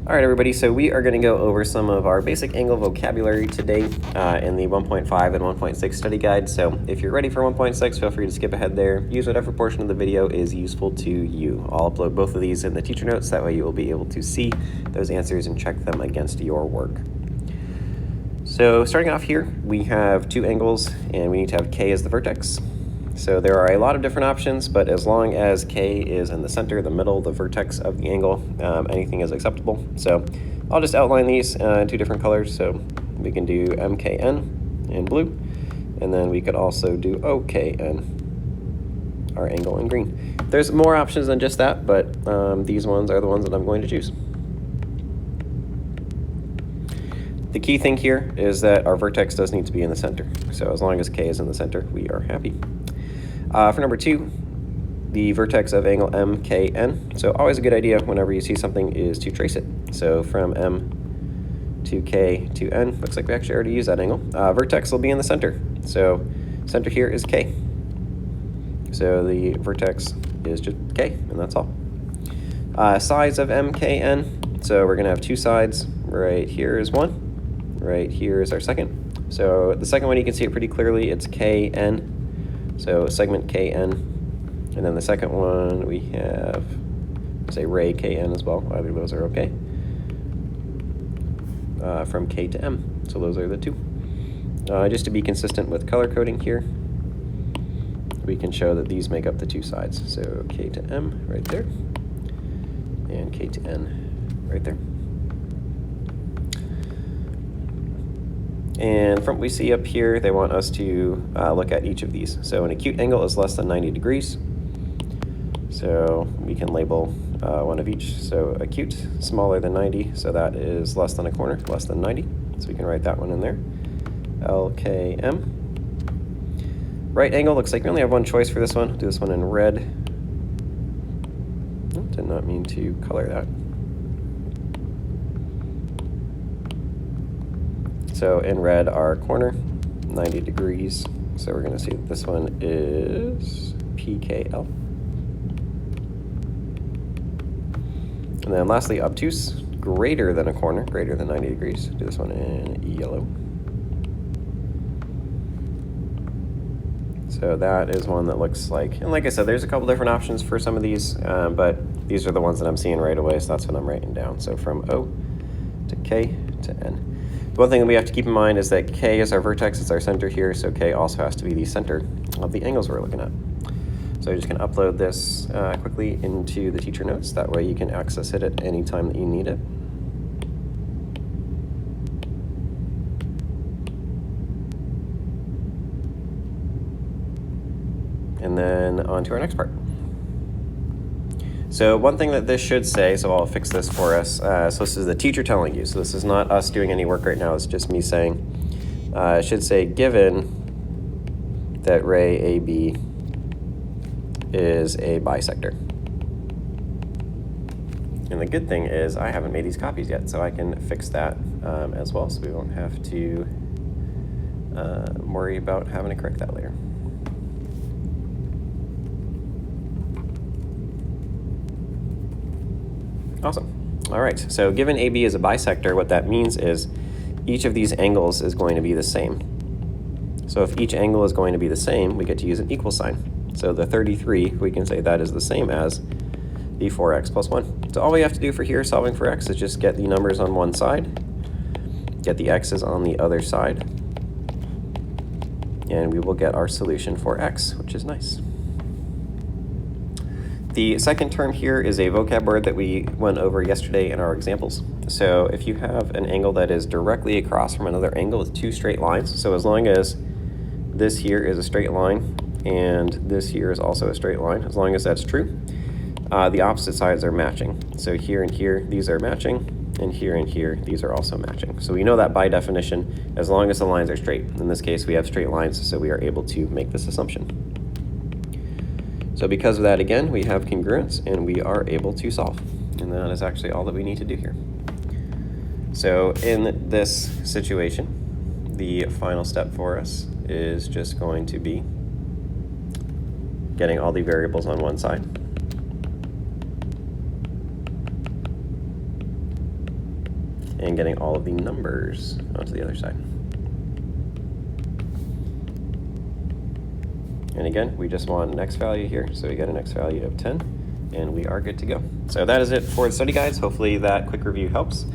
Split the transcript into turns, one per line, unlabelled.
All right, everybody, so we are going to go over some of our basic angle vocabulary today in the 1.5 and 1.6 study guide. So if you're ready for 1.6, feel free to skip ahead there. Use whatever portion of the video is useful to you. I'll upload both of these in the teacher notes. That way you will be able to see those answers and check them against your work. So starting off here, we have two angles, and we need to have K as the vertex. So there are a lot of different options, but as long as K is in the center, the middle, the vertex of the angle, anything is acceptable. So I'll just outline these in two different colors. So we can do MKN in blue, and then we could also do OKN, our angle in green. There's more options than just that, but these ones are the ones that I'm going to choose. The key thing here is that our vertex does need to be in the center. So as long as K is in the center, we are happy. For number 2, the vertex of angle MKN. So always a good idea whenever you see something is to trace it. So from M to K to N, looks like we actually already used that angle. Vertex will be in the center. So center here is K. So the vertex is just K, and that's all. Sides of MKN. So we're gonna have two sides. Right here is one. Right here is our second. So the second one, you can see it pretty clearly. It's KN. So segment KN, and then the second one we have, say, ray KN as well. Either of those are okay. From K to M, so those are the two. Just to be consistent with color coding here, we can show that these make up the two sides. So K to M right there, and K to N right there. And from what we see up here, they want us to look at each of these. So an acute angle is less than 90 degrees. So we can label one of each. So acute, smaller than 90, so that is less than a corner, less than 90. So we can write that one in there. LKM. Right angle, looks like we only have one choice for this one. Do this one in red. Oh, did not mean to color that. So in red, our corner, 90 degrees. So we're gonna see that this one is PKL. And then lastly, obtuse, greater than a corner, greater than 90 degrees. Do this one in yellow. So that is one that looks like, and like I said, there's a couple different options for some of these, but these are the ones that I'm seeing right away, so that's what I'm writing down. So from O to K to N. One thing that we have to keep in mind is that K is our vertex, it's our center here, so K also has to be the center of the angles we're looking at. So I'm just going to upload this quickly into the teacher notes. That way you can access it at any time that you need it. And then on to our next part. So one thing that this should say, so I'll fix this for us. So this is the teacher telling you. So this is not us doing any work right now. It's just me saying, it should say, given that ray AB is a bisector. And the good thing is I haven't made these copies yet, so I can fix that as well. So we won't have to worry about having to correct that later. Awesome. All right, so given AB is a bisector, what that means is each of these angles is going to be the same. So if each angle is going to be the same, we get to use an equal sign. So the 33, we can say that is the same as the 4x plus 1. So all we have to do for here, solving for x, is just get the numbers on one side, get the x's on the other side, and we will get our solution for x, which is nice. The second term here is a vocab word that we went over yesterday in our examples. So if you have an angle that is directly across from another angle with two straight lines, so as long as this here is a straight line and this here is also a straight line, as long as that's true, the opposite sides are matching. So here and here, these are matching, and here, these are also matching. So we know that by definition, as long as the lines are straight. In this case, we have straight lines, so we are able to make this assumption. So because of that, again, we have congruence and we are able to solve. And that is actually all that we need to do here. So in this situation, the final step for us is just going to be getting all the variables on one side. and getting all of the numbers onto the other side. And again, we just want an x value here, so we get an x value of 10, and we are good to go. So that is it for the study guides. Hopefully that quick review helps.